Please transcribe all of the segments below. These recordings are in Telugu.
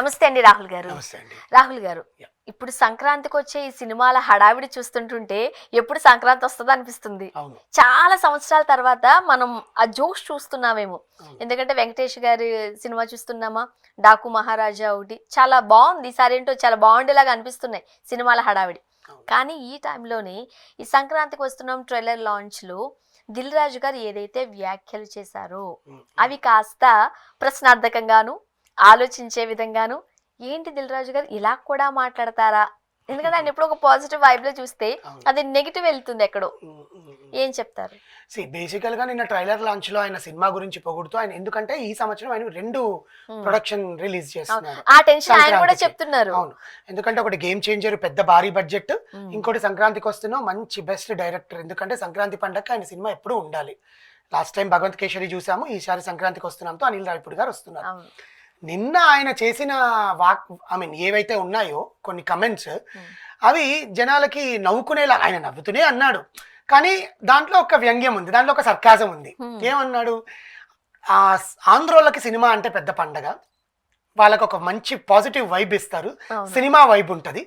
నమస్తే అండి రాహుల్ గారు. నమస్తే అండి. రాహుల్ గారు, ఇప్పుడు సంక్రాంతికి వచ్చే ఈ సినిమాల హడావిడి చూస్తుంటుంటే ఎప్పుడు సంక్రాంతి వస్తుందో అనిపిస్తుంది. అవును. చాలా సంవత్సరాల తర్వాత మనం ఆ జోష్ చూస్తున్నామేమో. అవును. ఎందుకంటే వెంకటేష్ గారి సినిమా చూస్తున్నామా, డాకు మహారాజా ఒకటి చాలా బాగుంది. ఈసారి ఏంటో చాలా బాగుండేలాగా అనిపిస్తున్నాయి సినిమాల హడావిడి. అవును. కానీ ఈ టైంలోనే ఈ సంక్రాంతికి వస్తున్నాం ట్రైలర్ లాంచ్లో దిల్ రాజు గారు ఏదైతే వ్యాఖ్యలు చేశారో అవి కాస్త ప్రశ్నార్థకంగాను ఆలోచించే విధంగాను, ఏంటి దిల్ రాజు గారు ఇలా కూడా మాట్లాడతారా? ఎందుకంటే ఆయన ఎప్పుడు ఒక పాజిటివ్ వైబ్ లో చూస్తే అది నెగిటివ్ వెళ్తుంది ఎక్కడో. ఏం చెప్తారు? బేసికల్ గా నిన్న ట్రైలర్ లాంచ్ లో ఆయన సినిమా గురించి పొగుడుతూ ఆయన, ఎందుకంటే ఈ సంవత్సరం ఆయన 2 ప్రొడక్షన్ రిలీజ్ చేస్తున్నారు. ఆ టెన్షన్ ఆయన కూడా చెప్తున్నారు. అవును, ఎందుకంటే ఒకటి గేమ్ చేంజర్, పెద్ద భారీ బడ్జెట్, ఇంకోటి సంక్రాంతికి వస్తున్నాం మంచి బెస్ట్ డైరెక్టర్. ఎందుకంటే సంక్రాంతి పండగ ఆయన సినిమా ఎప్పుడు ఉండాలి. లాస్ట్ టైం భగవంత్ కేశరి చూసాము, ఈసారి సంక్రాంతికి వస్తున్నాంతో అనిల్ రావిపూడి గారు వస్తున్నారు. నిన్న ఆయన చేసిన ఏవైతే ఉన్నాయో కొన్ని కమెంట్స్, అవి జనాలకి నవ్వుకునేలా, ఆయన నవ్వుతూనే అన్నాడు కానీ దాంట్లో ఒక వ్యంగ్యం ఉంది, దాంట్లో ఒక సర్కాజం ఉంది. ఏమన్నాడు, ఆంధ్రోళ్ళకి సినిమా అంటే పెద్ద పండగ, వాళ్ళకి ఒక మంచి పాజిటివ్ వైబ్ ఇస్తారు, సినిమా వైబ్ ఉంటుంది.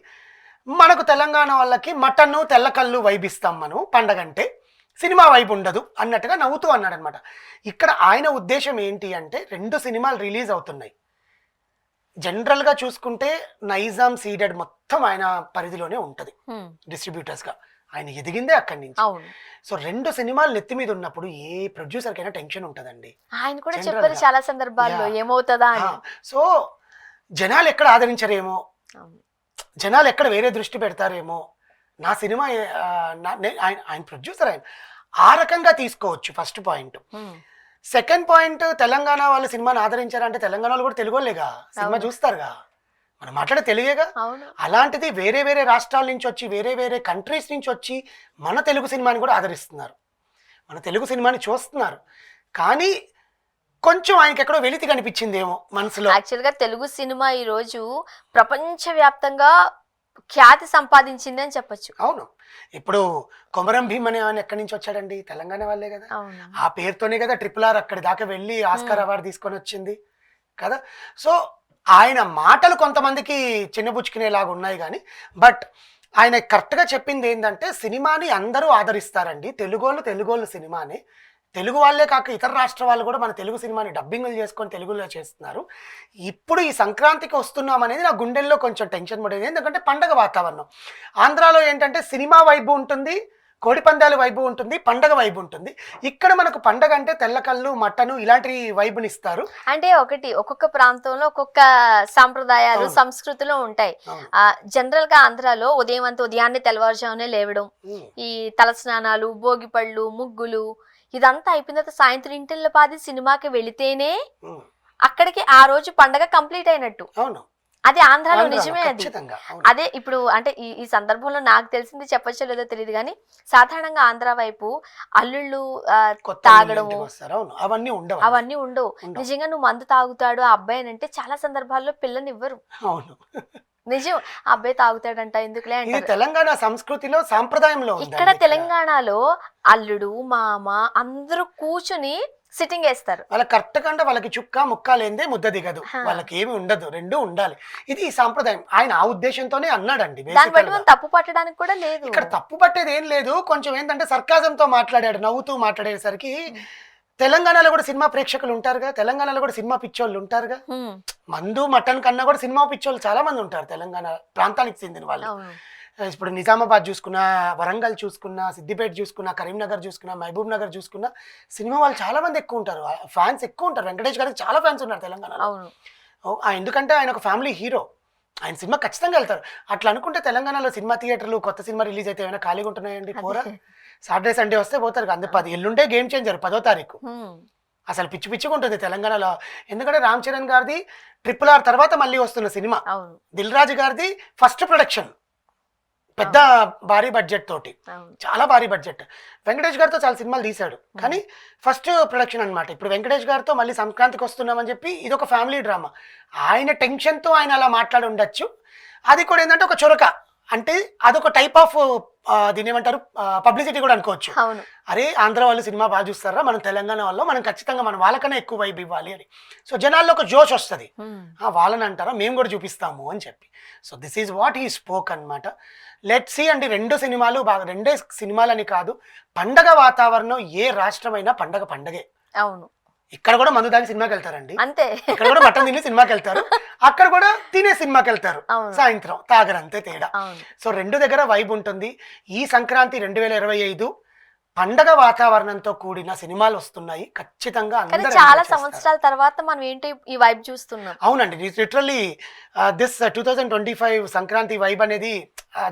మనకు తెలంగాణ వాళ్ళకి మటన్ తెల్లకల్లు వైబ్ ఇస్తాం మనం పండగ అంటే, సినిమా వైబ్ ఉండదు అన్నట్టుగా నవ్వుతూ అన్నాడు అనమాట. ఇక్కడ ఆయన ఉద్దేశం ఏంటి అంటే, 2 సినిమాలు రిలీజ్ అవుతున్నాయి. జనరల్గా చూసుకుంటే నైజాం సీడెడ్ మొత్తం ఆయన పరిధిలోనే ఉంటుంది డిస్ట్రిబ్యూటర్స్గా. ఆయన ఎదిగిందే అక్కడి నుంచి. సో 2 సినిమాలు నెత్తి మీద ఉన్నప్పుడు ఏ ప్రొడ్యూసర్ కైనా టెన్షన్ ఉంటుందండి. ఆయన కూడా చెప్పారు చాలా సందర్భాల్లో ఏమవుతుందా అని. సో జనాలు ఎక్కడ ఆదరించరేమో, జనాలు ఎక్కడ వేరే దృష్టి పెడతారేమో, నా సినిమా ఆయన ప్రొడ్యూసర్, ఆయన ఆ రకంగా తీసుకోవచ్చు first point. Second point, Telangana వాళ్ళు సినిమాని ఆదరించారంటే తెలంగాణ వాళ్ళు కూడా తెలుగు వాళ్ళేగా సినిమా చూస్తారుగా, మనం మాట్లాడే తెలుగేగా. అలాంటిది వేరే వేరే రాష్ట్రాల నుంచి వచ్చి, వేరే వేరే కంట్రీస్ నుంచి వచ్చి మన తెలుగు సినిమాని కూడా ఆదరిస్తున్నారు, మన తెలుగు సినిమాని చూస్తున్నారు. కానీ కొంచెం ఆయనకి ఎక్కడో వెలితి కనిపించిందేమో మనసులో. యాక్చువల్గా తెలుగు సినిమా ఈరోజు ప్రపంచవ్యాప్తంగా ఖ్యాతి సంపాదించింది అని చెప్పొచ్చు. అవును, ఇప్పుడు కొమరం భీమ్ అనే ఆయన ఎక్కడి నుంచి వచ్చాడండి, తెలంగాణ వాళ్ళే కదా. ఆ పేరుతోనే కదా RRR అక్కడి దాకా వెళ్ళి ఆస్కార్ అవార్డు తీసుకొని వచ్చింది కదా. సో ఆయన మాటలు కొంతమందికి చిన్నబుచ్చుకునేలాగా ఉన్నాయి కానీ, బట్ ఆయన కరెక్ట్గా చెప్పింది ఏంటంటే, సినిమాని అందరూ ఆదరిస్తారండి, తెలుగోళ్ళు సినిమాని, తెలుగు వాళ్ళే కాక ఇతర రాష్ట్ర వాళ్ళు కూడా మన తెలుగు సినిమాని డబ్బింగ్లు చేసుకొని తెలుగులో చేస్తున్నారు. ఇప్పుడు ఈ సంక్రాంతికి వస్తున్నాం అనేది నా గుండెల్లో కొంచెం టెన్షన్ పడేది. ఎందుకంటే పండగ వాతావరణం. ఆంధ్రాలో ఏంటంటే సినిమా వైబు ఉంటుంది, కోడిపందాల వైబు ఉంటుంది, పండగ వైబు ఉంటుంది. ఇక్కడ మనకు పండగ అంటే తెల్లకల్లు మటను ఇలాంటి వైబుని ఇస్తారు. అంటే ఒక్కొక్క ప్రాంతంలో ఒక్కొక్క సాంప్రదాయాలు సంస్కృతులు ఉంటాయి. జనరల్ గా ఆంధ్రాలో ఉదయాన్నే తెల్లవారుజామునే లేవడం, ఈ తలస్నానాలు, భోగిపళ్ళు, ముగ్గులు, ఇదంతా అయిపోయిన తర్వాత సాయంత్రం ఇంటిల్ల పాది సినిమాకి వెళితేనే అక్కడికి ఆ రోజు పండగ కంప్లీట్ అయినట్టు. అది ఆంధ్రాలో నిజమే. అదే ఇప్పుడు అంటే ఈ సందర్భంలో నాకు తెలిసింది చెప్పచ్చో లేదో తెలియదు కానీ, సాధారణంగా ఆంధ్ర వైపు అల్లుళ్ళు తాగడము అవన్నీ ఉండవు. నిజంగా నువ్వు మందు తాగుతాడు ఆ అబ్బాయి అంటే చాలా సందర్భాల్లో పిల్లనివ్వరు. నిజం, ఆ అబ్బాయి తాగుతాడంట ఎందుకులే అంటే తెలంగాణ సంస్కృతిలో సాంప్రదాయంలో. ఇక్కడ తెలంగాణలో అల్లుడు మామ అందరూ కూర్చుని సిట్టింగ్ వేస్తారు. వాళ్ళకి కరెక్ట్ కంటే వాళ్ళకి చుక్క ముక్క లేదే ముద్ద దిగదు, వాళ్ళకి ఏమి ఉండదు, 2 ఉండాలి. ఇది ఈ సాంప్రదాయం. ఆయన ఆ ఉద్దేశంతోనే అన్నాడండి. తప్పు పట్టడానికి కూడా లేదు, ఇక్కడ తప్పు పట్టేది ఏం లేదు. కొంచెం ఏంటంటే సర్కాజంతో మాట్లాడాడు, నవ్వుతూ మాట్లాడేసరికి. తెలంగాణలో కూడా సినిమా ప్రేక్షకులు ఉంటారుగా, తెలంగాణలో కూడా సినిమా పిచ్చోళ్ళు ఉంటారుగా. మందు మటన్ కన్నా కూడా సినిమా పిచ్చోళ్ళు చాలా మంది ఉంటారు తెలంగాణ ప్రాంతానికి చెందిన వాళ్ళు. ఇప్పుడు నిజామాబాద్ చూసుకున్నా, వరంగల్ చూసుకున్నా, సిద్దిపేట చూసుకున్నా, కరీంనగర్ చూసుకున్నా, మహబూబ్ నగర్ చూసుకున్నా సినిమా వాళ్ళు చాలా మంది ఎక్కువ ఉంటారు, ఫ్యాన్స్ ఎక్కువ ఉంటారు. వెంకటేష్ గారికి చాలా ఫ్యాన్స్ ఉన్నారు తెలంగాణలో. ఎందుకంటే ఆయన ఒక ఫ్యామిలీ హీరో, ఆయన సినిమా ఖచ్చితంగా వెళ్తారు. అట్లా అనుకుంటే తెలంగాణలో సినిమా థియేటర్లు కొత్త సినిమా రిలీజ్ అయితే ఏమైనా ఖాళీగా ఉంటున్నాయండి? పోరా, సాటర్డే సండే వస్తే పోతారు. అంతే 10 ఎల్లుండే గేమ్ చేంజర్ 10వ తారీఖు. అసలు పిచ్చిగా ఉంటుంది తెలంగాణలో. ఎందుకంటే రామ్ చరణ్ గారిది RRR తర్వాత మళ్ళీ వస్తున్న సినిమా, దిల్ రాజు గారిది ఫస్ట్ ప్రొడక్షన్, పెద్ద భారీ బడ్జెట్ తోటి, చాలా భారీ బడ్జెట్. వెంకటేష్ గారితో చాలా సినిమాలు తీశాడు కానీ ఫస్ట్ ప్రొడక్షన్ అనమాట. ఇప్పుడు వెంకటేష్ గారితో మళ్ళీ సంక్రాంతికి వస్తున్నామని చెప్పి ఇది ఒక ఫ్యామిలీ డ్రామా. ఆయన టెన్షన్తో ఆయన అలా మాట్లాడి ఉండొచ్చు. అది కూడా ఏంటంటే ఒక చొరక, అంటే అదొక టైప్ ఆఫ్ దీని ఏమంటారు పబ్లిసిటీ కూడా అనుకోవచ్చు. అవును. అరే ఆంధ్ర వాళ్ళు సినిమా బాగా చూస్తారా, మనం తెలంగాణ వాళ్ళు మనం ఖచ్చితంగా మనం వాళ్ళకన్నా ఎక్కువ వైబ్ ఇవ్వాలి అని. సో జనాల్లో ఒక జోష్ వస్తుంది, వాళ్ళని అంటారా మేము కూడా చూపిస్తాము అని చెప్పి. So this is what he spoke అనమాట. లెట్ సి అండి, రెండు సినిమాలు బాగా, రెండే సినిమాలని కాదు, పండగ వాతావరణం ఏ రాష్ట్రమైనా పండగే. అవును. ఇక్కడ కూడా మందు తాగి సినిమాకి వెళ్తారండి, అంతే. ఇక్కడ కూడా మటన్ తిని సినిమాకి వెళ్తారు, అక్కడ కూడా తినే సినిమాకి వెళ్తారు, సాయంత్రం తాగరు, అంతే తేడా. సో రెండు దగ్గర వైబ్ ఉంటుంది. ఈ సంక్రాంతి 2025 పండగ వాతావరణంతో కూడిన సినిమాలు వస్తున్నాయి ఖచ్చితంగా. చాలా సంవత్సరాల తర్వాత మనం ఏంటి ఈ వైబ్ చూస్తున్నాం. అవునండి, లిటరల్లీ దిస్ 2025 సంక్రాంతి వైబ్ అనేది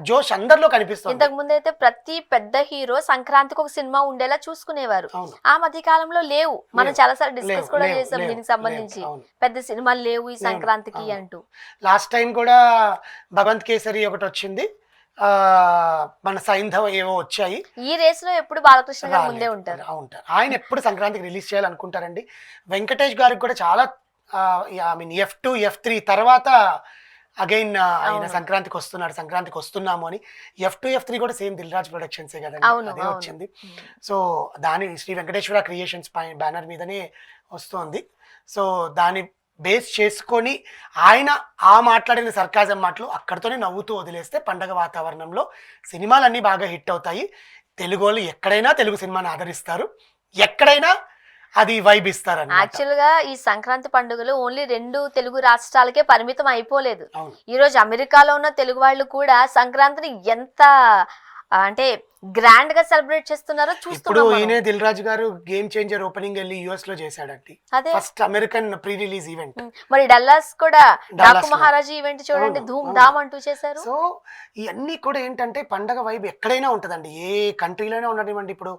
జోష్ అందరిలో కనిపిస్తుంది. ఇంతకు ముందు అయితే ప్రతి పెద్ద హీరో సంక్రాంతికి ఒక సినిమా ఉండేలా చూసుకునేవారు. ఆ మధ్య కాలంలో లేవు. మనం చాలా సార్లు డిస్కస్ కూడా చేసాం దీనికి సంబంధించి. పెద్ద సినిమాలు లేవు ఈ సంక్రాంతికి అంటూ. లాస్ట్ టైం కూడా భగవంత్ కేసరి ఒకటి వచ్చింది, మన సైంధవ ఏవో వచ్చాయి. ఈ రేస్ లో ఎప్పుడు బాలకృష్ణ గారు ముందే ఉంటారు. ఆయన ఎప్పుడు సంక్రాంతికి రిలీజ్ చేయాలనుకుంటారండి. వెంకటేష్ గారికి కూడా చాలా ఐ మీన్ F2 F3 తర్వాత అగైన్ ఆయన సంక్రాంతికి వస్తున్నాడు, సంక్రాంతికి వస్తున్నాము అని. F2 F3 కూడా సేమ్ దిల్ రాజు ప్రొడక్షన్సే కదండి, అదే వచ్చింది. సో దాని శ్రీ వెంకటేశ్వర క్రియేషన్స్ బ్యానర్ మీదనే వస్తుంది. సో దాని బేస్ చేసుకొని ఆయన మాట్లాడిన సర్కాజం మాటలు అక్కడితోనే నవ్వుతూ వదిలేస్తే పండగ వాతావరణంలో సినిమాలన్నీ బాగా హిట్ అవుతాయి. తెలుగు వాళ్ళు ఎక్కడైనా తెలుగు సినిమాని ఆదరిస్తారు, ఎక్కడైనా అది వైబ్ ఇస్తారు. యాక్చువల్ గా ఈ సంక్రాంతి పండుగలు ఓన్లీ 2 తెలుగు రాష్ట్రాలకే పరిమితం అయిపోలేదు. ఈ రోజు అమెరికాలో ఉన్న తెలుగు వాళ్ళు కూడా సంక్రాంతిని ఎంత అంటే గ్రాండ్ గా సెలబ్రేట్ చేస్తున్నారో చూస్తున్నాం. ఇప్పుడు ఈయనే దిల్ రాజు గారు గేమ్ చేంజర్ ఓపెనింగ్ వెళ్ళి US లో చేశాడండి, first American pre release event. మరి డల్లాస్ కూడా డాకు మహారాజు ఈవెంట్ చూడండి, ధూమ్ ధామ్ అంటూ చేశారు. సో ఇవన్నీ కూడా ఏంటంటే పండగ వైబ్ ఎక్కడైనా ఉంటుందండి, ఏ కంట్రీలోనే ఉండనివ్వండి. ఇప్పుడు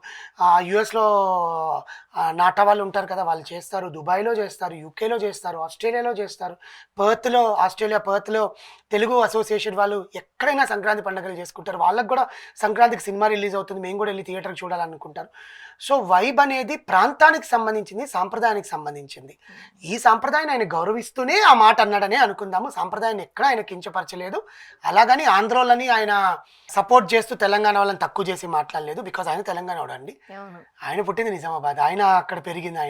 US లో నాటా వాళ్ళు ఉంటారు కదా, వాళ్ళు చేస్తారు, దుబాయ్లో చేస్తారు, యూకేలో చేస్తారు, ఆస్ట్రేలియాలో చేస్తారు, ఆస్ట్రేలియా పర్త్లో తెలుగు అసోసియేషన్ వాళ్ళు ఎక్కడైనా సంక్రాంతి పండుగలు చేసుకుంటారు. వాళ్ళకి కూడా సంక్రాంతికి సినిమా రిలీజ్ అవుతుంది, మేము కూడా వెళ్ళి థియేటర్కి చూడాలనుకుంటారు. సో వైబ్ అనేది ప్రాంతానికి సంబంధించింది, సాంప్రదాయానికి సంబంధించింది. ఈ సాంప్రదాయాన్ని ఆయన గౌరవిస్తూనే ఆ మాట అన్నాడనే అనుకుందాము. సాంప్రదాయాన్ని ఎక్కడ ఆయన కించపరచలేదు, అలాగని ఆంధ్రోళ్ళని ఆయన సపోర్ట్ చేస్తూ తెలంగాణ వాళ్ళని తక్కువ చేసి మాట్లాడలేదు. బికాజ్ ఆయన తెలంగాణ వాడండి, ఆయన పుట్టింది నిజామాబాద్, ఆయన అక్కడ పెరిగింది,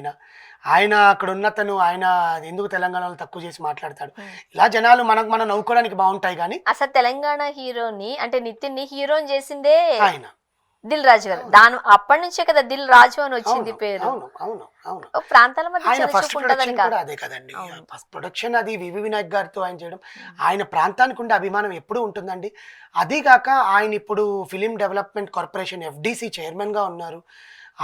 ఆయన అక్కడ ఉన్నతను, ఆయన ఎందుకు తెలంగాణ వాళ్ళు తక్కువ చేసి మాట్లాడతాడు. ఇలా జనాలు మనం నవ్వుకోవడానికి బాగుంటాయి. కానీ అసలు తెలంగాణ హీరోని అంటే నితిన్ ని హీరోని చేసిందే ఆయన దిల్ రాజు గారు. దాని అప్పటి నుంచే కదా దిల్ రాజు అని వచ్చింది పేరు. ప్రాంతాల మధ్య ఫస్ట్ ప్రొడక్షన్ కూడా అదే కదండి, ఫస్ట్ ప్రొడక్షన్ అది వివి వినాయక్ గారితో ఆయన చేయడం. ఆయన ప్రాంతానికి ఉండే అభిమానం ఎప్పుడూ ఉంటుందండి. అదీగాక ఆయన ఇప్పుడు film development corporation FDC chairman గా ఉన్నారు.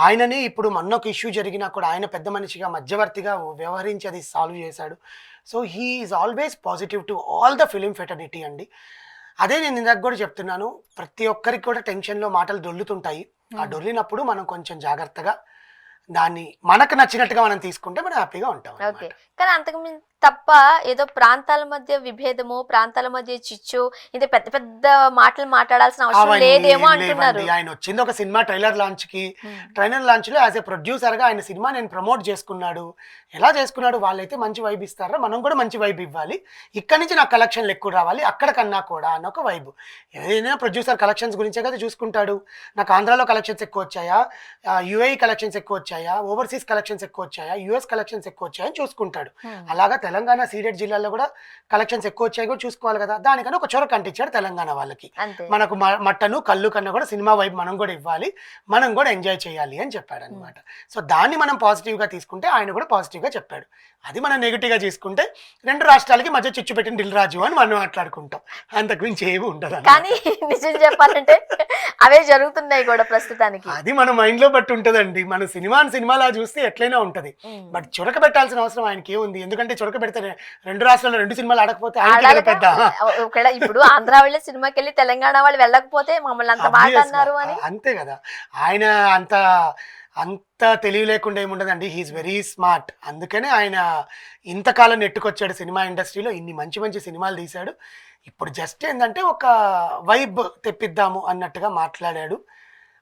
ఆయననే ఇప్పుడు మొన్న ఒక ఇష్యూ జరిగినా కూడా ఆయన పెద్ద మనిషిగా మధ్యవర్తిగా వ్యవహరించి అది సాల్వ్ చేశాడు. So he is always positive to all the film fraternity అండి. అదే నేను ఇందాక కూడా చెప్తున్నాను, ప్రతి ఒక్కరికి కూడా టెన్షన్లో మాటలు దొల్లుతుంటాయి. ఆ దొల్లినప్పుడు మనం కొంచెం జాగ్రత్తగా దాన్ని మనకు నచ్చినట్టుగా మనం తీసుకుంటే మనం హ్యాపీగా ఉంటాం. ఓకే, కానీ అంతకు తప్ప ఏదో ప్రాంతాల మధ్య విభేదము, ప్రాంతాల మధ్య చిచ్చు, ఇది పెద్ద పెద్ద మాటలు మాట్లాడాల్సిన అవసరం లేదేమో అంటున్నారు. ఆయన వచ్చింది ఒక సినిమా ట్రైలర్ లాంచ్ లో యాజ్ ఏ ప్రొడ్యూసర్ గా ఆయన సినిమా నేను ప్రమోట్ చేసుకున్నాడు. ఎలా చేసుకున్నాడు, వాళ్ళైతే మంచి వైబ్ ఇస్తారా, మనం కూడా మంచి వైబ్ ఇవ్వాలి, ఇక్కడ నుంచి నాకు కలెక్షన్లు ఎక్కువ రావాలి అక్కడ కన్నా కూడా అన్న ఒక వైబ్. ఏదైనా ప్రొడ్యూసర్ కలెక్షన్స్ గురించే కదా చూసుకుంటాడు. నాకు ఆంధ్రాలో కలెక్షన్స్ ఎక్కువ వచ్చాయా, UAE కలెక్షన్స్ ఎక్కువ వచ్చాయా, ఓవర్సీస్ కలెక్షన్స్ ఎక్కువ వచ్చాయా, US కలెక్షన్స్ ఎక్కువ వచ్చాయని చూసుకుంటాడు. అలాగా తెలంగాణ సీడెడ్ జిల్లాలో కూడా కలెక్షన్స్ ఎక్కువ వచ్చాయి కూడా చూసుకోవాలి కదా. దానికన్నా ఒక చొరవ కంటించాడు తెలంగాణ వాళ్ళకి. మనకు మటను కళ్ళు కన్నా కూడా సినిమా వైబ్ మనం కూడా ఇవ్వాలి, మనం కూడా ఎంజాయ్ చేయాలి అని చెప్పాడు అనమాట. సో దాన్ని మనం పాజిటివ్గా తీసుకుంటే ఆయన కూడా పాజిటివ్గా చెప్పాడు. అది మనం నెగిటివ్గా తీసుకుంటే 2 రాష్ట్రాలకి మధ్య చిచ్చు పెట్టిన దిల్ రాజు అని మనం మాట్లాడుకుంటాం, అంతకు మించి ఏమి ఉండదు. కానీ నిజం చెప్పాలంటే అవే జరుగుతున్నాయి కూడా ప్రస్తుతానికి. అది మన మైండ్ లో బట్టి ఉంటదండి. మన సినిమాలా చూస్తే ఎట్లయినా ఉంటది. బట్ చురక పెట్టాల్సిన అవసరం ఆయనకి ఏముంది, ఎందుకంటే చురక పెడితే 2 రాష్ట్రాల్లో 2 సినిమాలు ఆడకపోతే ఆయన పెద్ద. ఇప్పుడు ఆంధ్ర వాళ్ళే సినిమాకి వెళ్ళి తెలంగాణ వాళ్ళు వెళ్ళకపోతే మమ్మల్ని అంత మాట అన్నారు అని. అంతే కదా, ఆయన అంత తెలివి లేకుండా ఏముండదండి. He is very smart. అందుకనే ఆయన ఇంతకాలం నెట్టుకొచ్చాడు సినిమా ఇండస్ట్రీలో, ఇన్ని మంచి మంచి సినిమాలు తీశాడు. ఇప్పుడు జస్ట్ ఏంటంటే ఒక వైబ్ తెప్పిద్దాము అన్నట్టుగా మాట్లాడాడు.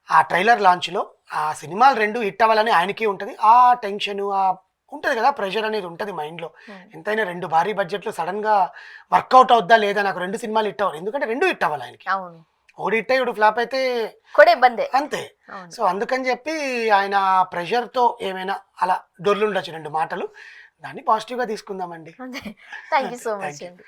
ఆ ట్రైలర్ లాంచ్లో ఆ సినిమాలు 2 హిట్ అవ్వాలని ఆయనకి ఉంటుంది. ఆ టెన్షను, ఆ ఉంటది కదా, ప్రెషర్ అనేది ఉంటది మైండ్ లో. Hmm. ఎంతైనా 2 భారీ బడ్జెట్లు సడన్ గా వర్కౌట్ అవుద్దా లేదా, నాకు 2 సినిమాలు హిట్ అవ్వాలి, ఎందుకంటే 2 హిట్ అవ్వాలి ఆయనకి. అవును, ఒకటి హిట్ అయ్యి ఒకటి ఫ్లాప్ అయితే కూడా ఇబ్బందే. అంతే. అవును. సో అందుకని చెప్పి ఆయన ప్రెషర్ తో ఏమైనా అలా దొర్లుండొచ్చు 2 మాటలు, దాన్ని పాజిటివ్ గా తీసుకుందామండి. అంతే. Thank you so much Thank you. అండి.